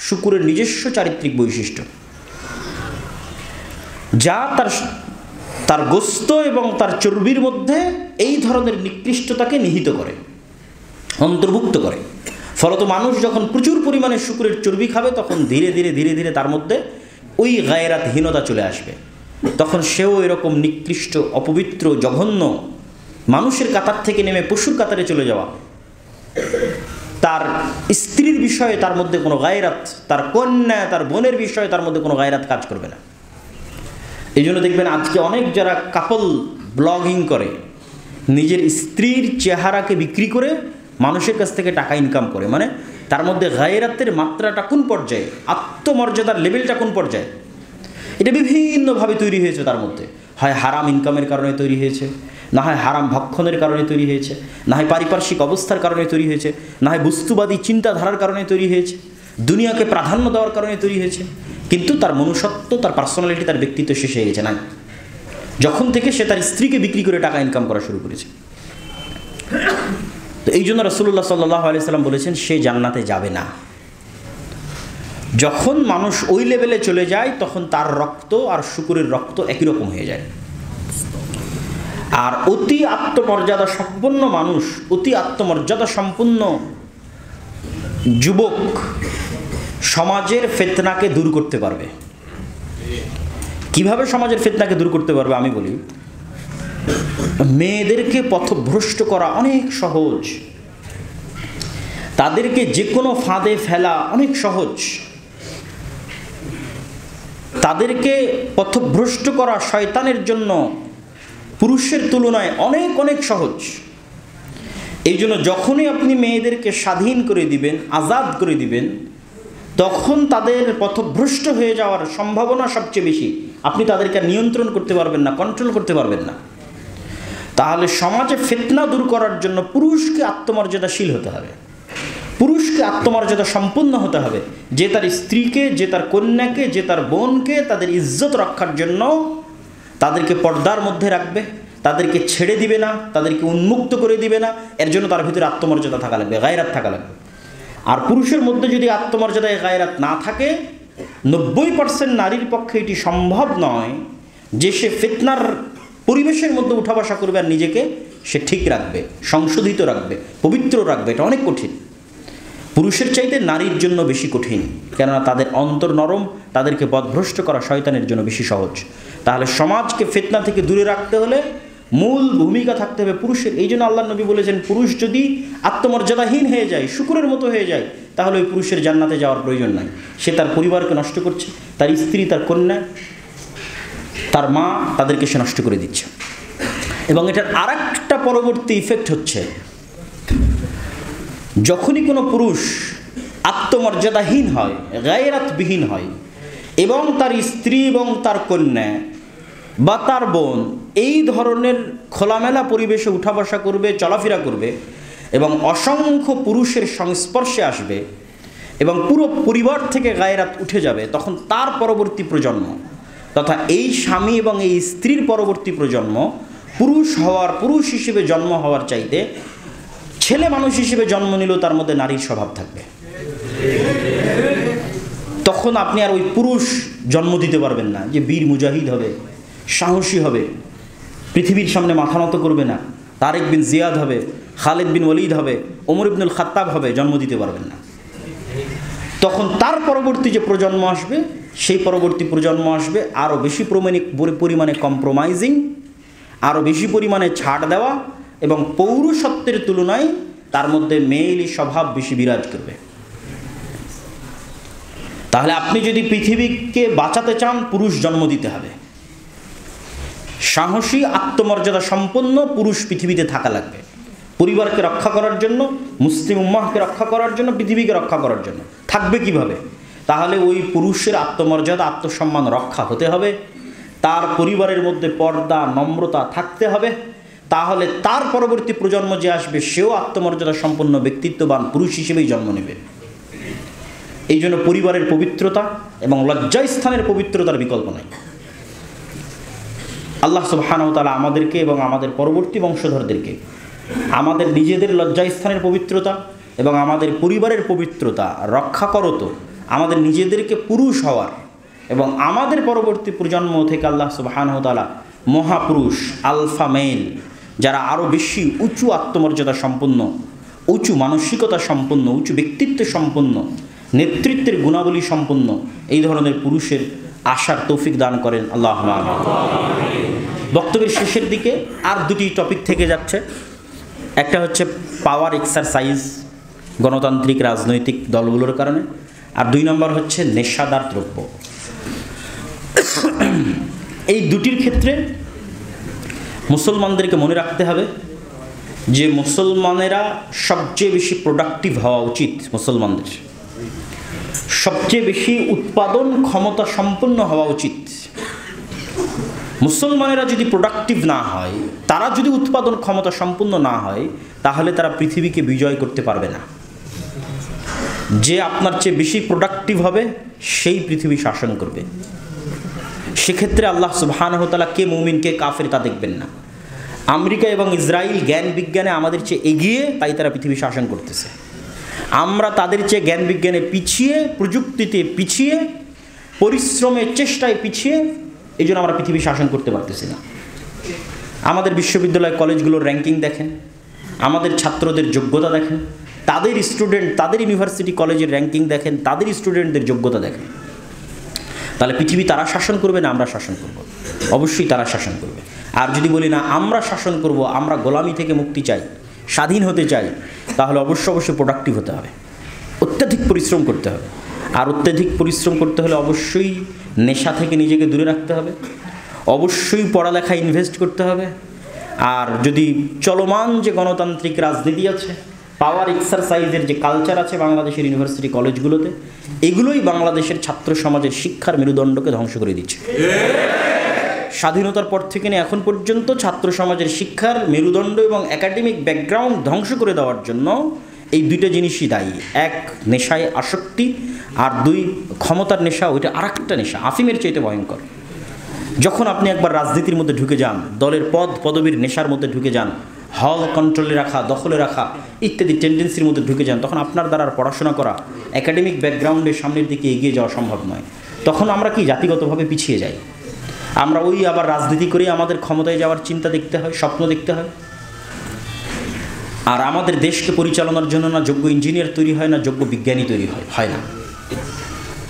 শুকুরের নিজস্ব চারিত্রিক বৈশিষ্ট্য, যা তার গোস্ত এবং তার চর্বির মধ্যে এই ধরনের নিকৃষ্টতাকে নিহিত করে, অন্তর্ভুক্ত করে। ফলত মানুষ যখন প্রচুর পরিমাণে শুকুরের চর্বি খাবে, তখন ধীরে ধীরে ধীরে ধীরে তার মধ্যে ওই গায়রাতহীনতা চলে আসবে। তখন সেও এরকম নিকৃষ্ট, অপবিত্র, জঘন্য, মানুষের কাতার থেকে নেমে পশুর কাতারে চলে যাওয়া। তার স্ত্রীর বিষয়ে তার মধ্যে কোনো গায়রাত, তার কন্যা, তার বোনের বিষয়ে তার মধ্যে কোনো গায়রাত কাজ করবে না। এই জন্য দেখবেন আজকে অনেক যারা কাপল ব্লগিং করে, নিজের স্ত্রীর চেহারাকে বিক্রি করে মানুষের কাছ থেকে টাকা ইনকাম করে, মানে তার মধ্যে গায়রাতের মাত্রাটা কোন পর্যায়ে, আত্মমর্যাদার লেভেলটা কোন পর্যায়ে, এটা বিভিন্নভাবে তৈরি হয়েছে। তার মধ্যে হয় হারাম ইনকামের কারণে তৈরি হয়েছে, না হয় হারাম ভক্ষণের কারণে তৈরি হয়েছে, না হয় পারিপার্শ্বিক অবস্থার কারণে তৈরি হয়েছে, না হয় বস্তুবাদী চিন্তাধারার কারণে তৈরি হয়েছে, দুনিয়াকে প্রাধান্য দেওয়ার কারণে তৈরি হয়েছে। কিন্তু তার মনুষ্যত্ব, তার পার্সোনালিটি, তার ব্যক্তিত্ব শেষ হয়ে গেছে না, যখন থেকে সে তার স্ত্রীকে বিক্রি করে টাকা ইনকাম করা শুরু করেছে। তো এই জন্য রাসূলুল্লাহ সাল্লাল্লাহু আলাইহি সাল্লাম বলেছেন, সে জান্নাতে যাবে না। যখন মানুষ ওই লেভেলে চলে যায়, তখন তার রক্ত আর শুকুরের রক্ত একই রকম হয়ে যায়। আর অতি আত্মমর্যাদা সম্পন্ন মানুষ, অতি আত্মমর্যাদা সম্পন্ন যুবক সমাজের ফিতনাকে দূর করতে পারবে। কিভাবে সমাজের ফিতনাকে দূর করতে পারবে আমি বলি, মেয়েদেরকে পথভ্রষ্ট করা অনেক সহজ, তাদেরকে যে কোনো ফাঁদে ফেলা অনেক সহজ, তাদেরকে পথভ্রষ্ট করা শয়তানের জন্য পুরুষের তুলনায় অনেক অনেক সহজ। এই জন্য যখনই আপনি মেয়েদেরকে স্বাধীন করে দিবেন, আজাদ করে দিবেন, তখন তাদের পথভ্রষ্ট হয়ে যাওয়ার সম্ভাবনা সবচেয়ে বেশি। আপনি তাদেরকে নিয়ন্ত্রণ করতে পারবেন না, কন্ট্রোল করতে পারবেন না। তাহলে সমাজে ফিতনা দূর করার জন্য পুরুষকে আত্মমর্যাদাশীল হতে হবে, পুরুষকে আত্মমর্যাদা সম্পন্ন হতে হবে, যে তার স্ত্রীকে, যে তার কন্যাকে, যে তার বোনকে তাদের ইজ্জত রক্ষার জন্য তাদেরকে পর্দার মধ্যে রাখবে, তাদেরকে ছেড়ে দিবে না, তাদেরকে উন্মুক্ত করে দিবে না। এর জন্য তার ভিতরে আত্মমর্যাদা থাকা লাগবে, গায়রাত থাকা লাগবে। আর পুরুষের মধ্যে যদি আত্মমর্যাদায় গায়রাত না থাকে, 90% নারীর পক্ষে এটি সম্ভব নয় যে সে ফিতনার পরিবেশের মধ্যে উঠা বসা করবে আর নিজেকে সে ঠিক রাখবে, সংশোধিত রাখবে, পবিত্র রাখবে। এটা অনেক কঠিন, পুরুষের চাইতে নারীর জন্য বেশি কঠিন, কেননা তাদের অন্তর নরম, তাদেরকে পথভ্রষ্ট করা শয়তানের জন্য বেশি সহজ। তাহলে সমাজকে ফিতনা থেকে দূরে রাখতে হলে মূল ভূমিকা থাকতে হবে পুরুষের। এই জন্য আল্লাহ নবী বলেছেন, পুরুষ যদি আত্মমর্যাদাহীন হয়ে যায়, শুকুরের মতো হয়ে যায়, তাহলে ওই পুরুষের জান্নাতে যাওয়ার প্রয়োজন নাই। সে তার পরিবারকে নষ্ট করছে, তার স্ত্রী, তার কন্যা, তার মা, তাদেরকে সে নষ্ট করে দিচ্ছে। এবং এটার আরেকটা পরবর্তী ইফেক্ট হচ্ছে, যখনই কোনো পুরুষ আত্মমর্যাদাহীন হয়, গায়রাতবিহীন হয়, এবং তার স্ত্রী এবং তার কন্যা বা তার বোন এই ধরনের খোলামেলা পরিবেশে উঠা বসা করবে, চলাফেরা করবে এবং অসংখ্য পুরুষের সংস্পর্শে আসবে এবং পুরো পরিবার থেকে গায়রাত উঠে যাবে, তখন তার পরবর্তী প্রজন্ম তথা এই স্বামী এবং এই স্ত্রীর পরবর্তী প্রজন্ম পুরুষ হিসেবে জন্ম হওয়ার চাইতে ছেলে মানুষ হিসেবে জন্ম নিলেও তার মধ্যে নারীর স্বভাব থাকবে। তখন আপনি আর ওই পুরুষ জন্ম দিতে পারবেন না যে বীর মুজাহিদ হবে, সাহসী হবে, পৃথিবীর সামনে মাথা নত করবে না, তারেক বিন জিয়াদ হবে, খালিদ বিন ওয়ালিদ হবে, ওমর ইবনুল খাত্তাব হবে, জন্ম দিতে পারবেন না। তখন তার পরবর্তী যে প্রজন্ম আসবে, সেই পরবর্তী প্রজন্ম আসবে আরও বেশি পরিমাণে কম্প্রোমাইজিং, আরও বেশি পরিমাণে ছাড় দেওয়া এবং পৌরুষত্বের তুলনায় তার মধ্যে মেয়েলি স্বভাব বেশি বিরাজ করবে। তাহলে আপনি যদি পৃথিবীকে বাঁচাতে চান, পুরুষ জন্ম দিতে হবে, সাহসী আত্মমর্যাদা সম্পন্ন পুরুষ পৃথিবীতে থাকা লাগবে, পরিবারকে রক্ষা করার জন্য, মুসলিম উম্মাহকে রক্ষা করার জন্য, পৃথিবীকে রক্ষা করার জন্য। থাকবে কিভাবে? তাহলে ওই পুরুষের আত্মমর্যাদা, আত্মসম্মান রক্ষা হতে হবে, তার পরিবারের মধ্যে পর্দা, নম্রতা থাকতে হবে। তাহলে তার পরবর্তী প্রজন্ম যে আসবে সেও আত্মমর্যাদা সম্পন্ন ব্যক্তিত্ববান পুরুষ হিসেবেই জন্ম নেবে। এই জন্য পরিবারের পবিত্রতা এবং লজ্জাস্থানের পবিত্রতার বিকল্প নাই। আল্লাহ সুবহানাহু ওয়া তাআলা আমাদেরকে এবং আমাদের পরবর্তী বংশধরদেরকে আমাদের নিজেদের লজ্জাস্থানের পবিত্রতা এবং আমাদের পরিবারের পবিত্রতা রক্ষা করত, আমাদের নিজেদেরকে পুরুষ হওয়ার এবং আমাদের পরবর্তী প্রজন্ম থেকে আল্লাহ সুবহানাহু ওয়া তাআলা মহাপুরুষ, আলফা মেল, যারা আরও বেশি উঁচু আত্মমর্যাদা সম্পন্ন, উঁচু মানসিকতা সম্পন্ন, উঁচু ব্যক্তিত্ব সম্পন্ন, নেতৃত্বের গুণাবলী সম্পন্ন এই ধরনের পুরুষের আশার তৌফিক দান করেন আল্লাহ। বক্তব্যের শেষের দিকে আর দুটি টপিক থেকে যাচ্ছে। একটা হচ্ছে পাওয়ার এক্সারসাইজ গণতান্ত্রিক রাজনৈতিক দলগুলোর কারণে, আর 2 নম্বর হচ্ছে নেশাদার দ্রব্য। এই দুটির ক্ষেত্রে মুসলমানদেরকে মনে রাখতে হবে যে মুসলমানেরা সবচেয়ে বেশি প্রোডাক্টিভ হওয়া উচিত, মুসলমানদের সবচেয়ে বেশি উৎপাদন ক্ষমতা সম্পন্ন হওয়া উচিত। মুসলমানেরা যদি প্রোডাক্টিভ না হয়, তারা যদি উৎপাদন ক্ষমতা সম্পন্ন না হয়, তাহলে তারা পৃথিবীকে বিজয় করতে পারবে না। যে আপনার চেয়ে বেশি প্রোডাক্টিভ হবে সেই পৃথিবী শাসন করবে। সেক্ষেত্রে আল্লাহ সুবহানাহু ওয়া তাআলা কে মুমিন কে কাফের তা দেখবেন না। আমেরিকা এবং ইসরায়েল জ্ঞান বিজ্ঞানে আমাদের চেয়ে এগিয়ে, তাই তারা পৃথিবী শাসন করতেছে। আমরা তাদের চেয়ে জ্ঞান বিজ্ঞানে পিছিয়ে, প্রযুক্তিতে পিছিয়ে, পরিশ্রমের চেষ্টায় পিছিয়ে, এই জন্য আমরা পৃথিবী শাসন করতে পারতেছি না। আমাদের বিশ্ববিদ্যালয় কলেজগুলোর র্যাঙ্কিং দেখেন, আমাদের ছাত্রদের যোগ্যতা দেখেন, তাদের স্টুডেন্ট, তাদের ইউনিভার্সিটি কলেজের র্যাঙ্কিং দেখেন, তাদের স্টুডেন্টদের যোগ্যতা দেখেন। তাহলে পৃথিবী তারা শাসন করবে না আমরা শাসন করব? অবশ্যই তারা শাসন করবে। আর যদি বলি না আমরা শাসন করব, আমরা গোলামি থেকে মুক্তি চাই, স্বাধীন হতে চাই, তাহলে অবশ্যই প্রোডাক্টিভ হতে হবে, অত্যাধিক পরিশ্রম করতে হবে। আর অত্যাধিক পরিশ্রম করতে হলে অবশ্যই নেশা থেকে নিজেকে দূরে রাখতে হবে, অবশ্যই পড়ালেখা ইনভেস্ট করতে হবে। আর যদি চলমান যে গণতান্ত্রিক রাজনীতি আছে, পাওয়ার এক্সারসাইজের যে কালচার আছে বাংলাদেশের ইউনিভার্সিটি কলেজগুলোতে, এগুলোই বাংলাদেশের ছাত্র সমাজের শিক্ষার মেরুদণ্ডকে ধ্বংস করে দিচ্ছে। স্বাধীনতার পর থেকে নিয়ে এখন পর্যন্ত ছাত্র সমাজের শিক্ষার মেরুদণ্ড এবং একাডেমিক ব্যাকগ্রাউন্ড ধ্বংস করে দেওয়ার জন্য এই দুইটা জিনিসই দায়ী। এক, নেশায় আসক্তি, আর 2, ক্ষমতার নেশা। ওইটা আরেকটা নেশা, আফিমের চাইতে ভয়ঙ্কর। যখন আপনি একবার রাজনীতির মধ্যে ঢুকে যান, দলের পদ পদবীর নেশার মধ্যে ঢুকে যান, হল কন্ট্রোলে রাখা, দখলে রাখা ইত্যাদি টেন্ডেন্সির মধ্যে ঢুকে যান, তখন আপনার দ্বারা পড়াশোনা করা, একাডেমিক ব্যাকগ্রাউন্ডের সামনের দিকে এগিয়ে যাওয়া সম্ভব নয়। তখন আমরা কি জাতিগতভাবে পিছিয়ে যাই। আমরা ওই আবার রাজনীতি করে আমাদের ক্ষমতায় যাওয়ার চিন্তা দেখতে হয়, স্বপ্ন দেখতে হয়। আর আমাদের দেশকে পরিচালনার জন্য না যোগ্য ইঞ্জিনিয়ার তৈরি হয়, না যোগ্য বিজ্ঞানী তৈরি হয় না।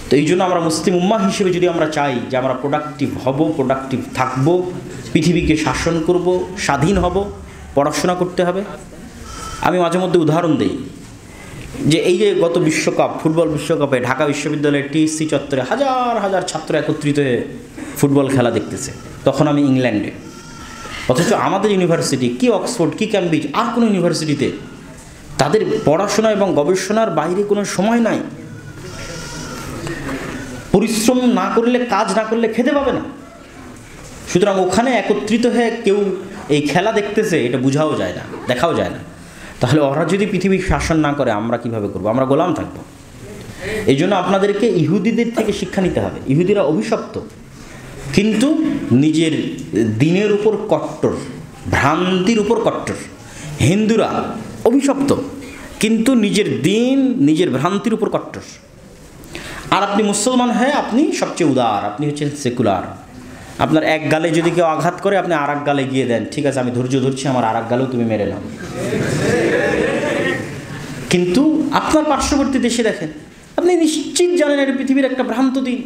তো এই জন্য আমরা মুসলিম উম্মাহ হিসেবে যদি আমরা চাই যে আমরা প্রোডাক্টিভ হব, প্রোডাক্টিভ থাকব, পৃথিবীকে শাসন করব, স্বাধীন হব, পড়াশোনা করতে হবে। আমি মাঝে মধ্যে উদাহরণ দিই যে এই যে গত বিশ্বকাপ, ফুটবল বিশ্বকাপে ঢাকা বিশ্ববিদ্যালয়ের টিএসসি চত্বরে হাজার হাজার ছাত্র একত্রিত হয়ে ফুটবল খেলা দেখতেছে, তখন আমি ইংল্যান্ডে। অথচ আমাদের ইউনিভার্সিটি, কি অক্সফোর্ড, কি ক্যামব্রিজ, আর কোনো ইউনিভার্সিটিতে তাদের পড়াশোনা এবং গবেষণার বাইরে কোনো সময় নাই। পরিশ্রম না করলে, কাজ না করলে খেতে পাবে না। সুতরাং ওখানে একত্রিত হয়ে কেউ এই খেলা দেখতেছে, এটা বোঝাও যায় না, দেখাও যায় না। তাহলে ওরা যদি পৃথিবীর শাসন না করে আমরা কিভাবে করব? আমরা গোলাম থাকব। এই জন্য আপনাদেরকে ইহুদিদের থেকে শিক্ষা নিতে হবে। ইহুদিরা অভিশপ্ত, কিন্তু নিজের দিনের উপর কট্টর, ভ্রান্তির উপর কট্টর। হিন্দুরা অভিশপ্ত, কিন্তু নিজের দিন, নিজের ভ্রান্তির উপর কট্টর। আর আপনি মুসলমান হয়ে আপনি সবচেয়ে উদার, আপনি হচ্ছেন সেকুলার। আপনার এক গালে যদি কেউ আঘাত করে, আপনি আর এক গালে গিয়ে দেন, ঠিক আছে আমি ধৈর্য ধরছি, আমার আর এক গালেও তুমি মেরে নাও। কিন্তু আপনার পার্শ্ববর্তী দেশে দেখেন, আপনি নিশ্চিত জানেন এটা পৃথিবীর একটা ভ্রান্ত দিন।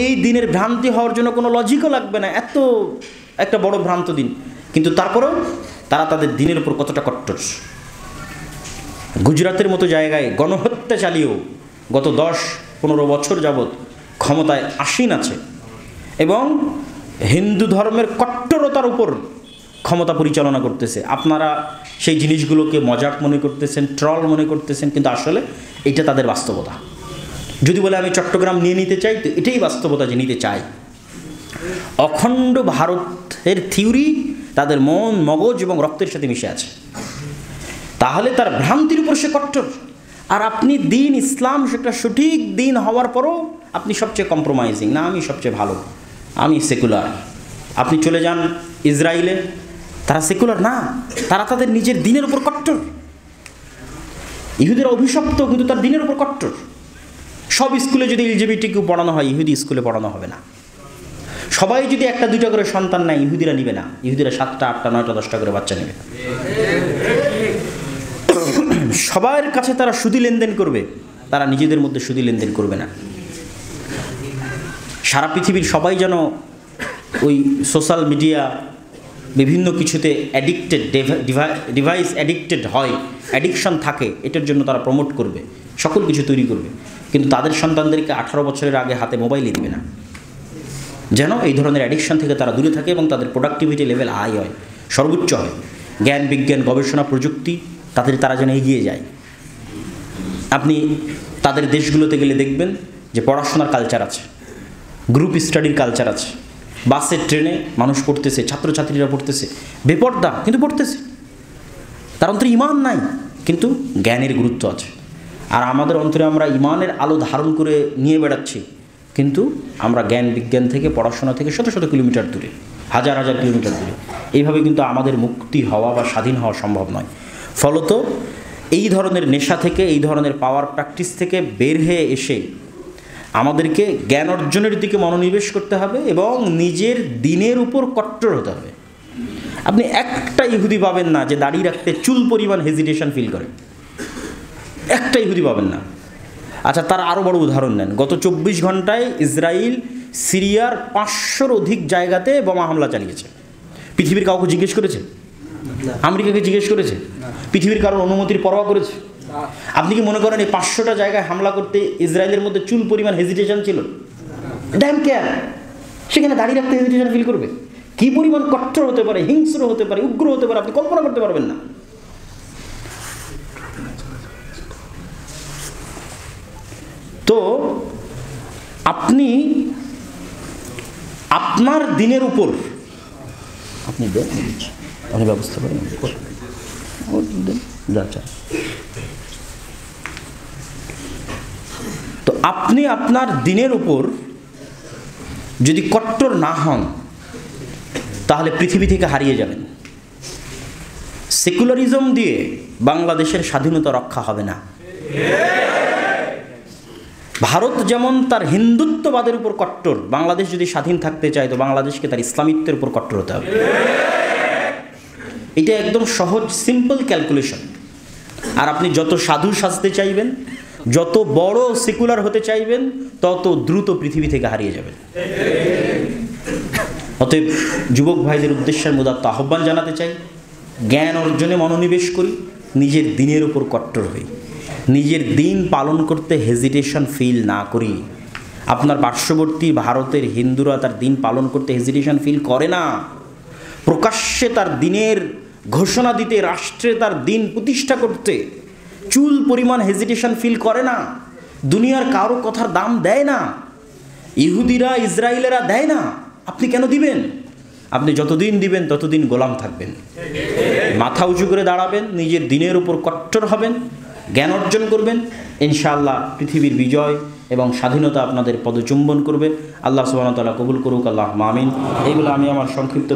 এই দিনের ভ্রান্তি হওয়ার জন্য কোনো লজিকও লাগবে না, এত একটা বড় ভ্রান্ত দিন, কিন্তু তারপরেও তারা তাদের দিনের উপর কতটা কট্টর। গুজরাতের মতো জায়গায় গণহত্যা চালিয়েও গত 10-15 বছর যাবৎ ক্ষমতায় আসীন আছে এবং হিন্দু ধর্মের কট্টরতার উপর ক্ষমতা পরিচালনা করতেছে। আপনারা সেই জিনিসগুলোকে মজাক মনে করতেছেন, ট্রল মনে করতেছেন, কিন্তু আসলে এটা তাদের বাস্তবতা। যদি বলে আমি চট্টগ্রাম নিয়ে নিতে চাই, তো এটাই বাস্তবতা যে নিতে চাই। অখণ্ড ভারতের থিওরি তাদের মন, মগজ এবং রক্তের সাথে মিশে আছে। তাহলে তার ভ্রান্তির উপর সে কট্টর। আর আপনি দিন ইসলাম, সেটা সঠিক দিন হওয়ার পরও আপনি সবচেয়ে কম্প্রোমাইজিং, না আমি সবচেয়ে ভালো, আমি সেকুলার। আপনি চলে যান ইসরায়েলে, তারা সেকুলার না, তারা তাদের নিজের দিনের উপর কট্টর। ইহুদিরা অভিশপ্ত, কিন্তু তার দিনের উপর কট্টর। সব স্কুলে যদি এলজিবিটিকিউ পড়ানো হয়, ইহুদি স্কুলে পড়ানো হবে না। সবাই যদি একটা দুইটা করে সন্তান নেয়, ইহুদিরা নিবে না। ইহুদিরা 7টা 8টা 9টা 10টা করে বাচ্চা নেবে। সবার কাছে তারা সুদী লেনদেন করবে, তারা নিজেদের মধ্যে সুদী লেনদেন করবে না। সারা পৃথিবীর সবাই যেন ওই সোশ্যাল মিডিয়া বিভিন্ন কিছুতে অ্যাডিক্টেড, ডিভাইস অ্যাডিক্টেড হয়, অ্যাডিকশন থাকে, এটার জন্য তারা প্রমোট করবে, সকল কিছু তৈরি করবে। কিন্তু তাদের সন্তানদেরকে 18 বছরের আগে হাতে মোবাইলই দিবে না, যেন এই ধরনের অ্যাডিকশন থেকে তারা দূরে থাকে এবং তাদের প্রোডাক্টিভিটি লেভেল হাই হয়, সর্বোচ্চ হয়। জ্ঞান, বিজ্ঞান, গবেষণা, প্রযুক্তি তারা যেন এগিয়ে যায়। আপনি তাদের দেশগুলোতে গেলে দেখবেন যে পড়াশোনার কালচার আছে, গ্রুপ স্টাডির কালচার আছে। বাসে, ট্রেনে মানুষ পড়তেছে, ছাত্রছাত্রীরা পড়তেছে, বেপর্দা কিন্তু পড়তেছে। তার অন্তরে ইমান নাই, কিন্তু জ্ঞানের গুরুত্ব আছে। আর আমাদের অন্তরে আমরা ইমানের আলো ধারণ করে নিয়ে বেড়াচ্ছি, কিন্তু আমরা জ্ঞান বিজ্ঞান থেকে, পড়াশোনা থেকে শত শত কিলোমিটার দূরে, হাজার হাজার কিলোমিটার দূরে। এইভাবে কিন্তু আমাদের মুক্তি হওয়া বা স্বাধীন হওয়া সম্ভব নয়। ফলত এই ধরনের নেশা থেকে, এই ধরনের পাওয়ার প্র্যাকটিস থেকে বের হয়ে এসে আমাদেরকে জ্ঞান অর্জনের দিকে মনোনিবেশ করতে হবে এবং নিজের দিনের উপর কট্টর হতে হবে। আপনি একটা ইহুদি পাবেন না যে দাড়ি রাখতে চুল পরিমাণ হেজিটেশন ফিল করে, একটা ইহুদি পাবেন না। আচ্ছা, তার আরও বড় উদাহরণ নেন। গত 24 ঘন্টায় ইসরায়েল সিরিয়ার 500-র অধিক জায়গাতে বোমা হামলা চালিয়েছে। পৃথিবীর কাউকে জিজ্ঞেস করেছে? আমেরিকাকে জিজ্ঞেস করেছে? পৃথিবীর কারোর অনুমতির পরোয়া করেছে? আপনি কি মনে করেন এই 500টা জায়গায় হামলা করতে ইসরায়েলের মধ্যে চুল পরিমাণ হেজিটেশন ছিল? ড্যাম কেয়ার, সেখানে দাঁড়িয়ে রাখতে হেজিটেশন ফিল করবে? কি পরিমাণ কট্টর হতে পারে, হিংস্র হতে পারে, উগ্র হতে পারে, আপনি কল্পনা করতে পারবেন না। তো আপনি আপনার দিনের উপর আপনি ব্যবস্থা করেন, তো আপনি আপনার দিনের উপর যদি কট্টর না হন, তাহলে পৃথিবী থেকে হারিয়ে যাবেন। সেকুলারিজম দিয়ে বাংলাদেশের স্বাধীনতা রক্ষা হবে না। ভারত যেমন তার হিন্দুত্ববাদের উপর কট্টর, বাংলাদেশ যদি স্বাধীন থাকতে চায় তো বাংলাদেশকে তার ইসলামিত্বের উপর কট্টর হতে হবে। এটা একদম সহজ, সিম্পল ক্যালকুলেশন। আর আপনি যত সাধু সাজতে চাইবেন, যত বড় সেকুলার হতে চাইবেন, তত দ্রুত পৃথিবী থেকে হারিয়ে যাবেন। অতএব যুবক ভাইদের উদ্দেশ্যের মুদাত্ত আহ্বান জানাতে চাই, জ্ঞান অর্জনে মনোনিবেশ করি, নিজের দিনের উপর কট্টর হই, নিজের দিন পালন করতে হেজিটেশন ফিল না করি। আপনার পার্শ্ববর্তী ভারতের হিন্দুরা তার দিন পালন করতে হেজিটেশন ফিল করে না। প্রকাশ্যে তার দিনের ঘোষণা দিতে, রাষ্ট্রে তার দিন প্রতিষ্ঠা করতে চুল পরিমাণ হেজিটেশন ফিল করে না। দুনিয়ার কারো কথার দাম দেয় না। ইহুদিরা, ইসরায়েলেরা দেয় না। আপনি কেন দিবেন? আপনি যতদিন দিবেন ততদিন গোলাম থাকবেন। মাথা উঁচু করে দাঁড়াবেন, নিজের দিনের উপর কট্টর হবেন, জ্ঞান অর্জন করবেন, ইনশাআল্লাহ পৃথিবীর বিজয় এবং স্বাধীনতা আপনাদের পদচুম্বন করবে। আল্লাহ সুবহানাহু ওয়া তাআলা কবুল করুক। আল্লাহুম্মা আমিন। এইগুলো আমি আমার সংক্ষিপ্ত